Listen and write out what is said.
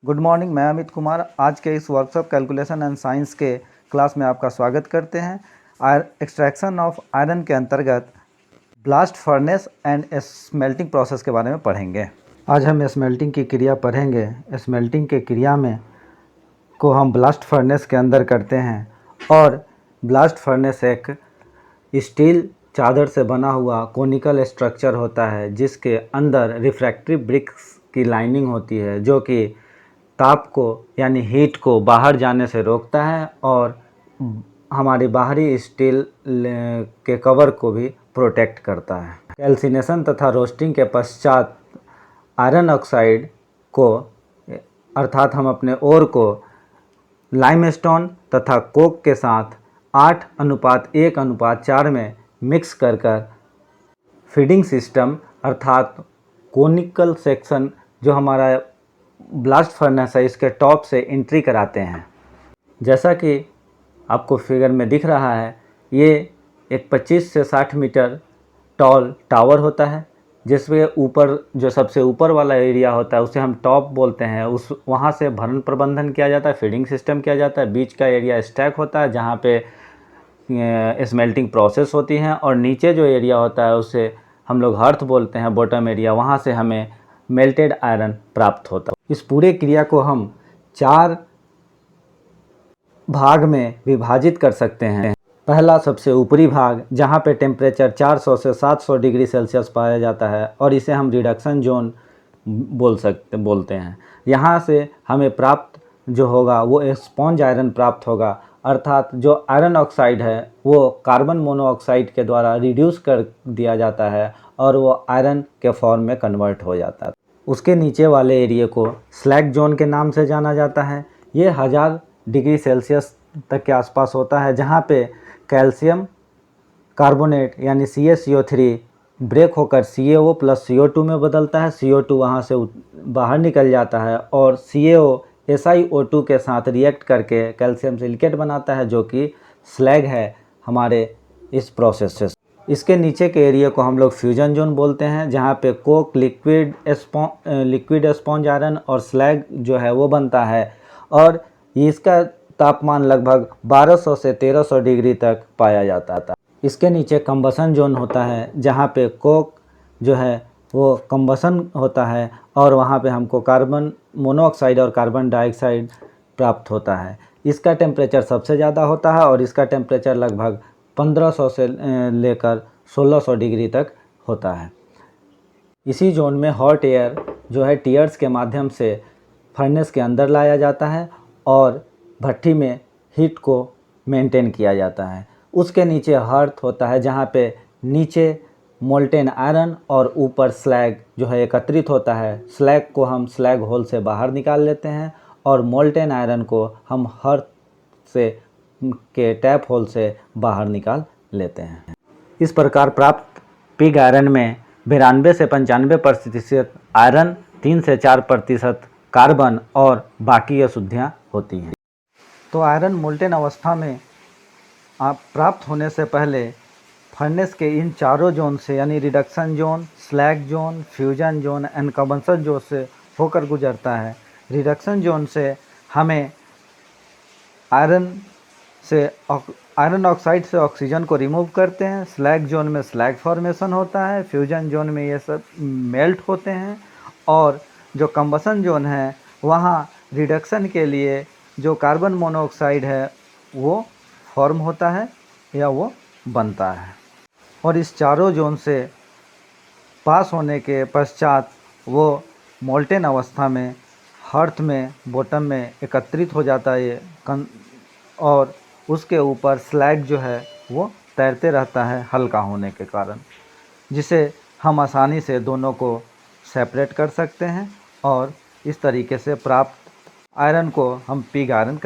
Good morning, मैं अमित कुमार आज के इस वर्कशॉप कैलकुलेशन एंड साइंस के क्लास में आपका स्वागत करते हैं। एक्सट्रैक्शन ऑफ आयरन के अंतर्गत blast furnace and smelting process के बारे में पढ़ेंगे। आज हम स्मेल्टिंग की क्रिया पढ़ेंगे। स्मेल्टिंग के क्रिया में को हम ब्लास्ट फर्नेस के अंदर करते हैं और ब्लास्ट फर्नेस एक स्टील चादर से बना हुआ कोनिकल स्ट्रक्चर होता है जिसके अंदर रिफ्रैक्टिव ब्रिक्स की लाइनिंग होती है जो कि ताप को यानी हीट को बाहर जाने से रोकता है और हमारी बाहरी स्टील के कवर को भी प्रोटेक्ट करता है। कैल्सिनेशन तथा रोस्टिंग के पश्चात आयरन ऑक्साइड को अर्थात हम अपने ओर को लाइमस्टोन तथा कोक के साथ 8:1:4 में मिक्स कर फीडिंग सिस्टम अर्थात कोनिकल सेक्शन जो हमारा ब्लास्ट फर्नेस है इसके टॉप से एंट्री कराते हैं। जैसा कि आपको फिगर में दिख रहा है, ये एक 25 से 60 मीटर टॉल टावर होता है जिसमें ऊपर जो सबसे ऊपर वाला एरिया होता है उसे हम टॉप बोलते हैं। वहाँ से भरण प्रबंधन किया जाता है, फीडिंग सिस्टम किया जाता है। बीच का एरिया स्टैक होता है जहाँ पे स्मेल्टिंग प्रोसेस होती है और नीचे जो एरिया होता है उसे हम लोग हर्थ बोलते हैं, बॉटम एरिया। वहाँ से हमें मेल्टेड आयरन प्राप्त होता है। इस पूरे क्रिया को हम 4 भाग में विभाजित कर सकते हैं। पहला सबसे ऊपरी भाग जहाँ पे टेम्परेचर 400 से 700 डिग्री सेल्सियस पाया जाता है और इसे हम रिडक्शन जोन बोलते हैं। यहाँ से हमें प्राप्त जो होगा वो स्पॉन्ज आयरन प्राप्त होगा, अर्थात जो आयरन ऑक्साइड है वो कार्बन मोनोऑक्साइड के द्वारा रिड्यूस कर दिया जाता है और वो आयरन के फॉर्म में कन्वर्ट हो जाता है। उसके नीचे वाले एरिया को स्लैग जोन के नाम से जाना जाता है। ये 1000 डिग्री सेल्सियस तक के आसपास होता है जहाँ पे कैल्शियम कार्बोनेट यानी CaCO3 ब्रेक होकर CaO प्लस CO2 में बदलता है। CO2 वहाँ से बाहर निकल जाता है और CaO SiO2 के साथ रिएक्ट करके कैल्शियम सिलिकेट बनाता है जो कि स्लैग है हमारे इस प्रोसेस से। इसके नीचे के एरिया को हम लोग फ्यूजन जोन बोलते हैं जहाँ पे कोक लिक्विड स्पॉन्ज आयरन और स्लैग जो है वो बनता है और इसका तापमान लगभग 1200 से 1300 डिग्री तक पाया जाता था। इसके नीचे कंबसन जोन होता है जहाँ पे कोक जो है वो कंबसन होता है और वहाँ पे हमको कार्बन मोनोऑक्साइड और कार्बन डाइऑक्साइड प्राप्त होता है। इसका टेम्परेचर सबसे ज़्यादा होता है और इसका टेम्परेचर लगभग 1500 से लेकर 1600 डिग्री तक होता है। इसी जोन में हॉट एयर जो है टीयर्स के माध्यम से फर्नेस के अंदर लाया जाता है और भट्ठी में हीट को मेंटेन किया जाता है। उसके नीचे हर्थ होता है जहाँ पे नीचे मोल्टेन आयरन और ऊपर स्लैग जो है एकत्रित होता है। स्लैग को हम स्लैग होल से बाहर निकाल लेते हैं और मोल्टेन आयरन को हम हर्थ से के टैप होल से बाहर निकाल लेते हैं। इस प्रकार प्राप्त पिग आयरन में 92 से 95% आयरन, 3 से 4% कार्बन और बाकी अशुद्धियाँ होती हैं। तो आयरन मोल्टेन अवस्था में आप प्राप्त होने से पहले फर्नेस के इन चारों जोन से यानी reduction zone, slag zone, fusion zone and combustion zone से होकर गुजरता है। रिडक्शन जोन से हमें आयरन ऑक्साइड से ऑक्सीजन को रिमूव करते हैं। स्लैग जोन में स्लैग फॉर्मेशन होता है। फ्यूजन जोन में ये सब मेल्ट होते हैं और जो कंबसन जोन है वहाँ रिडक्शन के लिए जो कार्बन मोनोऑक्साइड है वो फॉर्म होता है या वो बनता है। और इस चारों जोन से पास होने के पश्चात वो मोल्टेन अवस्था में हर्थ में बॉटम में एकत्रित हो जाता है और उसके ऊपर स्लैग जो है वो तैरते रहता है हल्का होने के कारण, जिसे हम आसानी से दोनों को सेपरेट कर सकते हैं और इस तरीके से प्राप्त आयरन को हम पिग आयरन